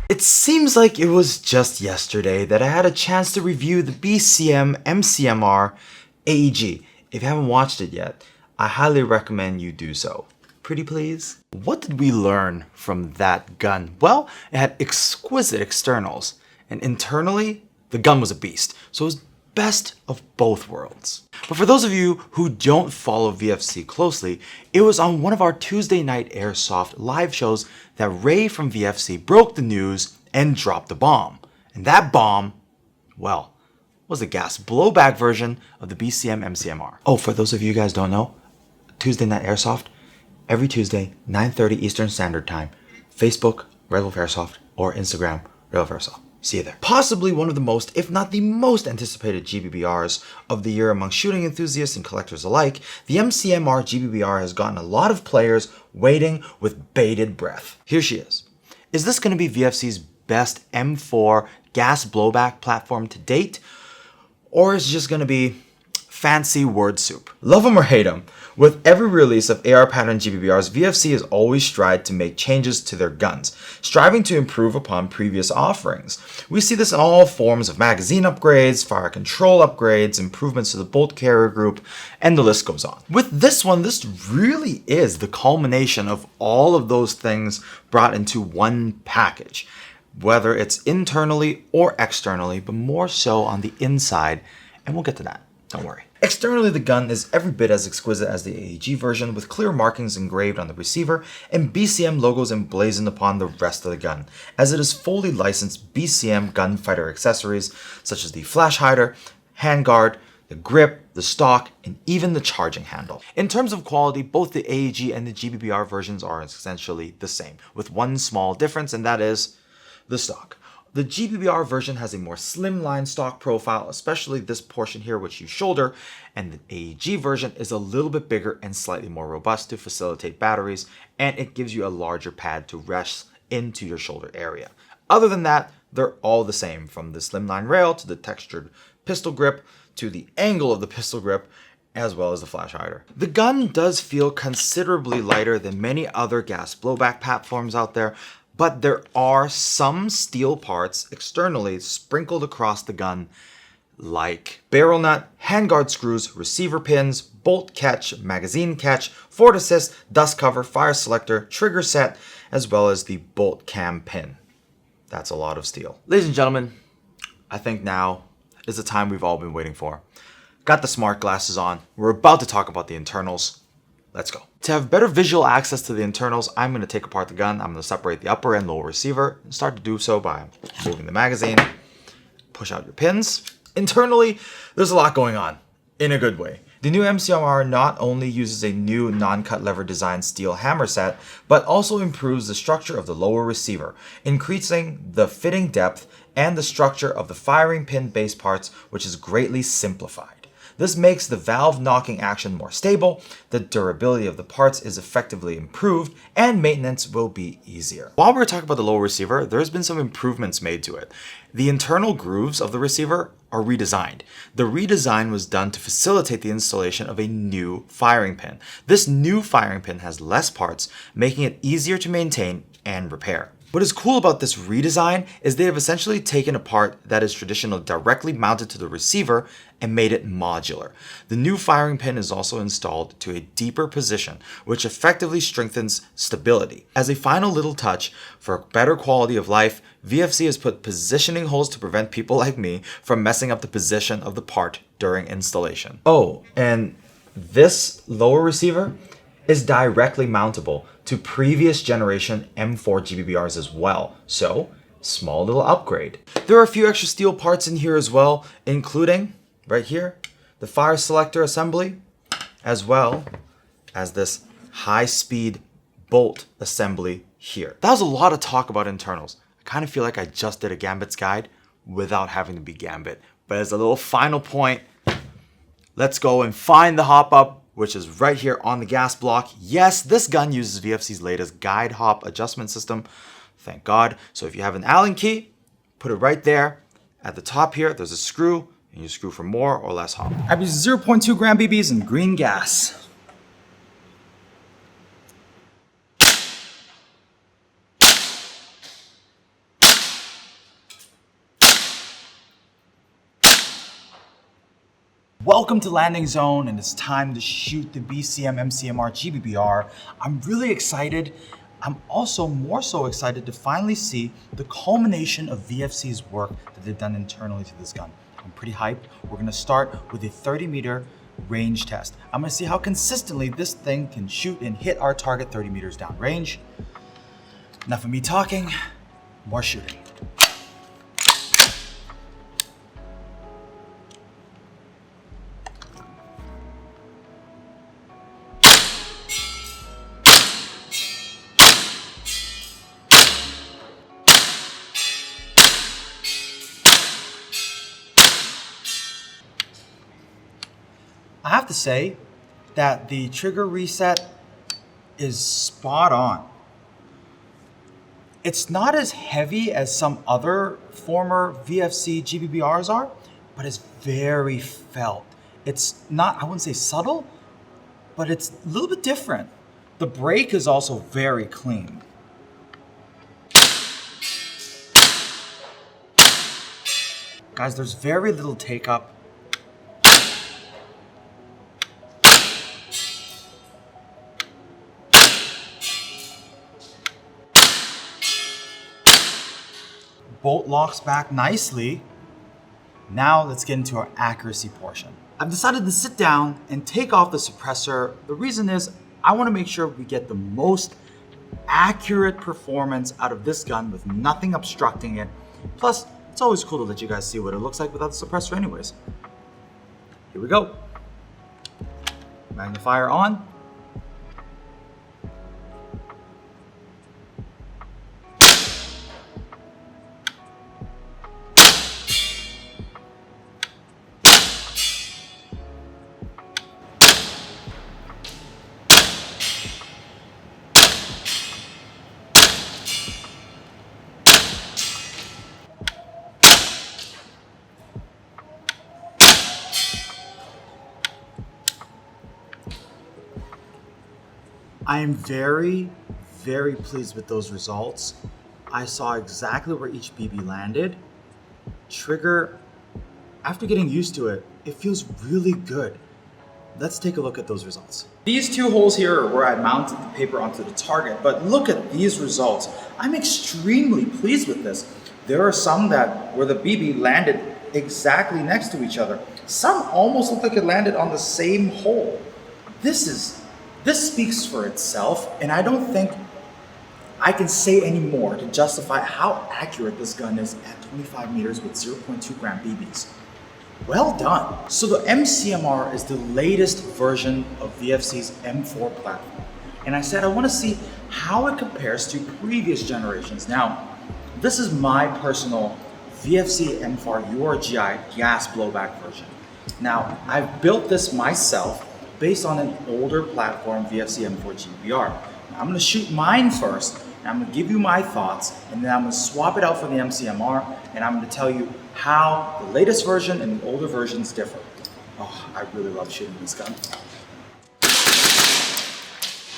It seems like it was just yesterday that I had a chance to review the BCM MCMR AEG. If you haven't watched it yet, I highly recommend you do so. Pretty please? What did we learn from that gun? Well, it had exquisite externals, and internally, the gun was a beast. So it was best of both worlds. But for those of you who don't follow VFC closely, it was on one of our Tuesday night Airsoft live shows that Ray from VFC broke the news and dropped the bomb. And that bomb, well, was a gas blowback version of the BCM MCMR. Oh, for those of you guys don't know, Tuesday night Airsoft, every Tuesday, 9:30 Eastern Standard Time, Facebook, RedWolf Airsoft, or Instagram, RedWolf Airsoft. See you there. Possibly one of the most, if not the most anticipated GBBRs of the year among shooting enthusiasts and collectors alike, the MCMR GBBR has gotten a lot of players waiting with bated breath. Here she is. Is this going to be VFC's best M4 gas blowback platform to date? Or is it just going to be fancy word soup? Love them or hate them, with every release of AR pattern GBBRs, VFC has always strived to make changes to their guns, striving to improve upon previous offerings. We see this in all forms of magazine upgrades, fire control upgrades, improvements to the bolt carrier group, and the list goes on. With this one, this really is the culmination of all of those things brought into one package, whether it's internally or externally, but more so on the inside, and we'll get to that. Don't worry. Externally, the gun is every bit as exquisite as the AEG version, with clear markings engraved on the receiver and BCM logos emblazoned upon the rest of the gun, as it is fully licensed BCM gunfighter accessories such as the flash hider, handguard, the grip, the stock, and even the charging handle. In terms of quality, both the AEG and the GBBR versions are essentially the same, with one small difference, and that is the stock. The GBBR version has a more slimline stock profile, especially this portion here which you shoulder, and the AEG version is a little bit bigger and slightly more robust to facilitate batteries, and it gives you a larger pad to rest into your shoulder area. Other than that, they're all the same, from the slimline rail to the textured pistol grip to the angle of the pistol grip, as well as the flash hider. The gun does feel considerably lighter than many other gas blowback platforms out there, but there are some steel parts externally sprinkled across the gun, like barrel nut, handguard screws, receiver pins, bolt catch, magazine catch, forward assist, dust cover, fire selector, trigger set, as well as the bolt cam pin. That's a lot of steel. Ladies and gentlemen, I think now is the time we've all been waiting for. Got the smart glasses on. We're about to talk about the internals. Let's go. To have better visual access to the internals, I'm going to take apart the gun. I'm going to separate the upper and lower receiver and start to do so by moving the magazine, push out your pins. Internally, there's a lot going on in a good way. The new MCMR not only uses a new non-cut lever design steel hammer set, but also improves the structure of the lower receiver, increasing the fitting depth and the structure of the firing pin base parts, which is greatly simplified. This makes the valve knocking action more stable, the durability of the parts is effectively improved, and maintenance will be easier. While we're talking about the lower receiver, there's been some improvements made to it. The internal grooves of the receiver are redesigned. The redesign was done to facilitate the installation of a new firing pin. This new firing pin has less parts, making it easier to maintain and repair. What is cool about this redesign is they have essentially taken a part that is traditionally directly mounted to the receiver and made it modular. The new firing pin is also installed to a deeper position, which effectively strengthens stability. As a final little touch for better quality of life, VFC has put positioning holes to prevent people like me from messing up the position of the part during installation. Oh, and this lower receiver is directly mountable to previous generation M4 GBBRs as well, so small little upgrade. There are a few extra steel parts in here as well, including, right here, the fire selector assembly, as well as this high-speed bolt assembly here. That was a lot of talk about internals. I kind of feel like I just did a Gambit's guide without having to be Gambit. But as a little final point, let's go and find the hop-up, which is right here on the gas block. Yes, this gun uses VFC's latest guide hop adjustment system. Thank God. So if you have an Allen key, put it right there. At the top here, there's a screw, and you screw for more or less hop. I use 0.2 gram BBs and green gas. Welcome to landing zone, and it's time to shoot the BCM MCMR GBBR. I'm really excited. I'm also more so excited to finally see the culmination of VFC's work that they've done internally to this gun. I'm pretty hyped. We're gonna start with a 30-meter range test. I'm gonna see how consistently this thing can shoot and hit our target 30 meters down range. Enough of me talking, more shooting. I have to say that the trigger reset is spot on. It's not as heavy as some other former VFC GBBRs are, but it's very felt. It's not, I wouldn't say subtle, but it's a little bit different. The brake is also very clean. Guys, there's very little take up. Bolt locks back nicely. Now let's get into our accuracy portion. I've decided to sit down and take off the suppressor. The reason is I want to make sure we get the most accurate performance out of this gun with nothing obstructing it. Plus, it's always cool to let you guys see what it looks like without the suppressor anyways. Here we go. Magnifier on. I am very, very pleased with those results. I saw exactly where each BB landed. Trigger, after getting used to it, it feels really good. Let's take a look at those results. These two holes here are where I mounted the paper onto the target, but look at these results. I'm extremely pleased with this. There are some where the BB landed exactly next to each other. Some almost look like it landed on the same hole. This speaks for itself, and I don't think I can say any more to justify how accurate this gun is at 25 meters with 0.2 gram BBs. Well done. So the MCMR is the latest version of VFC's M4 platform. And I said I want to see how it compares to previous generations. Now, this is my personal VFC M4 URGI gas blowback version. Now, I've built this myself based on an older platform, VFC M4 GBBR. Now, I'm going to shoot mine first, and I'm going to give you my thoughts, and then I'm going to swap it out for the MCMR, and I'm going to tell you how the latest version and the older versions differ. Oh, I really love shooting this gun.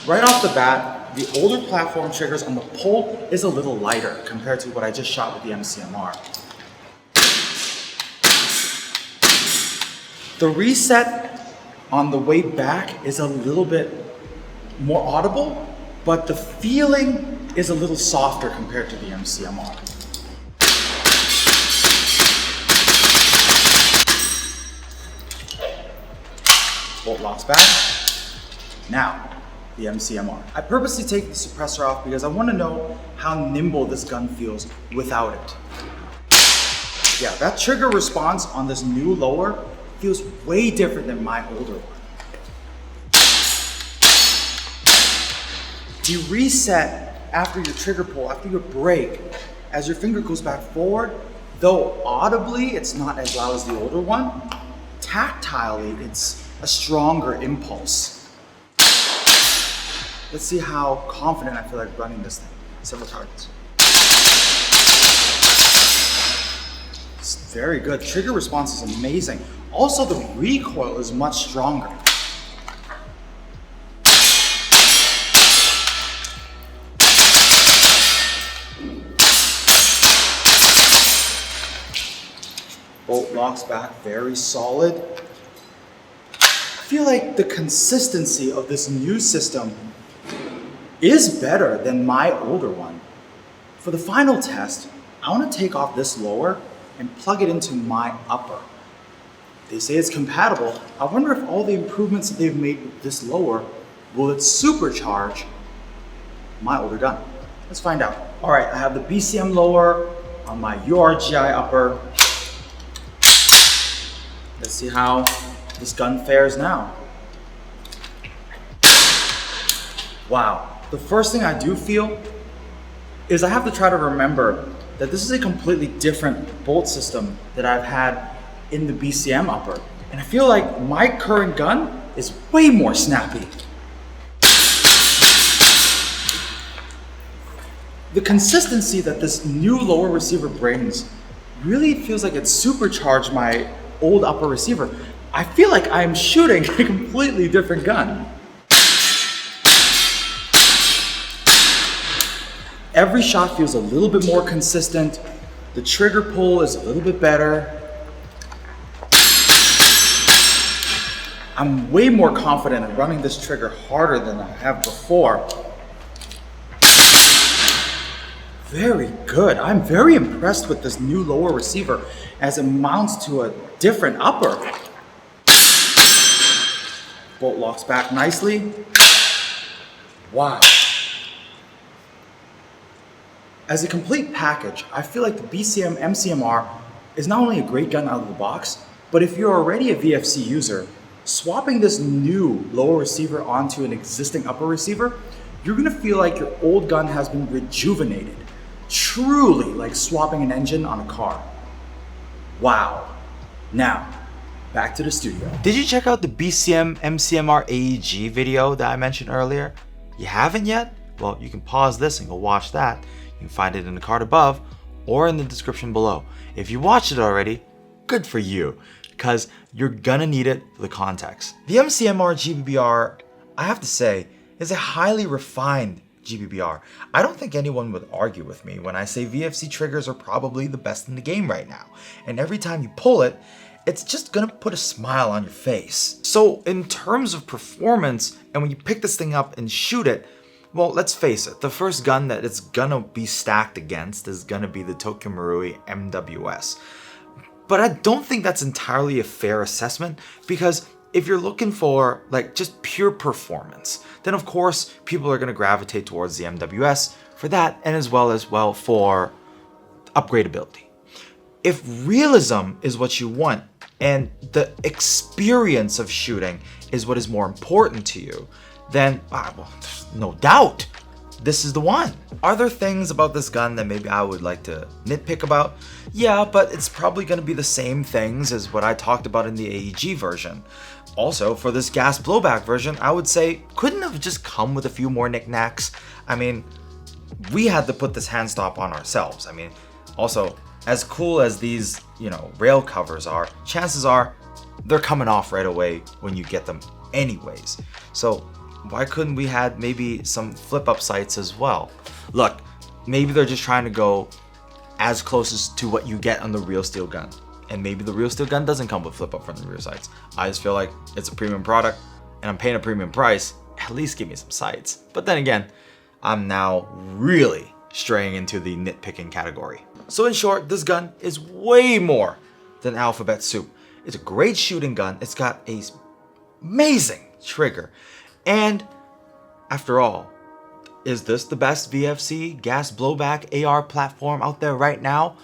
Right off the bat, the older platform triggers on the pull is a little lighter compared to what I just shot with the MCMR. The reset on the way back is a little bit more audible, but the feeling is a little softer compared to the MCMR. Bolt locks back. Now, the MCMR. I purposely take the suppressor off because I want to know how nimble this gun feels without it. Yeah, that trigger response on this new lower feels way different than my older one. You reset after your trigger pull, after your brake, as your finger goes back forward, though audibly it's not as loud as the older one, tactilely it's a stronger impulse. Let's see how confident I feel like running this thing. Several targets. It's very good. Trigger response is amazing. Also, the recoil is much stronger. Bolt locks back very solid. feel like the consistency of this new system is better than my older one. For the final test, I want to take off this lower and plug it into my upper. They say it's compatible. I wonder if all the improvements that they've made with this lower, will it supercharge my older gun? Let's find out. All right, I have the BCM lower on my URGI upper. Let's see how this gun fares now. Wow. The first thing I do feel is I have to try to remember that this is a completely different bolt system that I've had in the BCM upper. And I feel like my current gun is way more snappy. The consistency that this new lower receiver brings really feels like it supercharged my old upper receiver. I feel like I'm shooting a completely different gun. Every shot feels a little bit more consistent. The trigger pull is a little bit better. I'm way more confident in running this trigger harder than I have before. Very good. I'm very impressed with this new lower receiver as it mounts to a different upper. Bolt locks back nicely. Wow. As a complete package, I feel like the BCM MCMR is not only a great gun out of the box, but if you're already a VFC user, swapping this new lower receiver onto an existing upper receiver, you're gonna feel like your old gun has been rejuvenated. Truly like swapping an engine on a car. Wow. Now, back to the studio. Did you check out the BCM MCMR AEG video that I mentioned earlier? You haven't yet? Well, you can pause this and go watch that. You can find it in the card above or in the description below. If you watched it already, good for you, because you're gonna need it for the context. The MCMR GBBR, I have to say, is a highly refined GBBR. I don't think anyone would argue with me when I say VFC triggers are probably the best in the game right now. And every time you pull it, it's just gonna put a smile on your face. So in terms of performance, and when you pick this thing up and shoot it, well, let's face it, the first gun that it's gonna be stacked against is gonna be the Tokyo Marui MWS. But I don't think that's entirely a fair assessment, because if you're looking for like just pure performance, then of course people are gonna gravitate towards the MWS for that, and as well for upgradability. If realism is what you want and the experience of shooting is what is more important to you, then well, no doubt this is the one. Are there things about this gun that maybe I would like to nitpick about? Yeah, but it's probably going to be the same things as what I talked about in the AEG version. Also, for this gas blowback version, I would say couldn't have just come with a few more knickknacks. I mean, we had to put this hand stop on ourselves. I mean, also, as cool as these, rail covers are, chances are they're coming off right away when you get them anyways. So why couldn't we had maybe some flip up sights as well? Look, maybe they're just trying to go as close as to what you get on the real steel gun. And maybe the real steel gun doesn't come with flip up front and rear sights. I just feel like it's a premium product and I'm paying a premium price. At least give me some sights. But then again, I'm now really straying into the nitpicking category. So in short, this gun is way more than alphabet soup. It's a great shooting gun. It's got an amazing trigger. And after all, is this the best VFC gas blowback AR platform out there right now?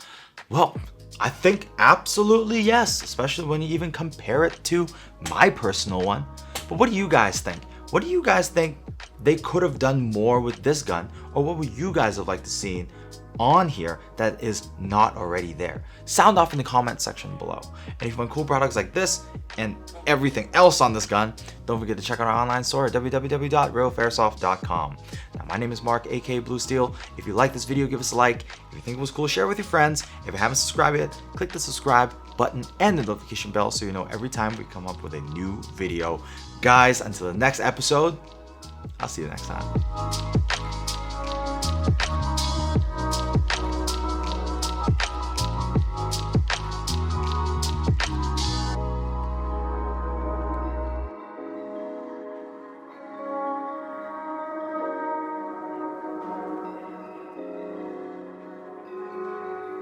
Well, I think absolutely yes, especially when you even compare it to my personal one. But what do you guys think? What do you guys think they could have done more with this gun? Or what would you guys have liked to see on here that is not already there? Sound off in the comment section below. And if you want cool products like this and everything else on this gun, don't forget to check out our online store at www.redwolfairsoft.com. Now, my name is Mark, aka Blue Steel. If you like this video, give us a like. If you think it was cool, share it with your friends. If you haven't subscribed yet, click the subscribe button and the notification bell so you know every time we come up with a new video. Guys, until the next episode, I'll see you next time.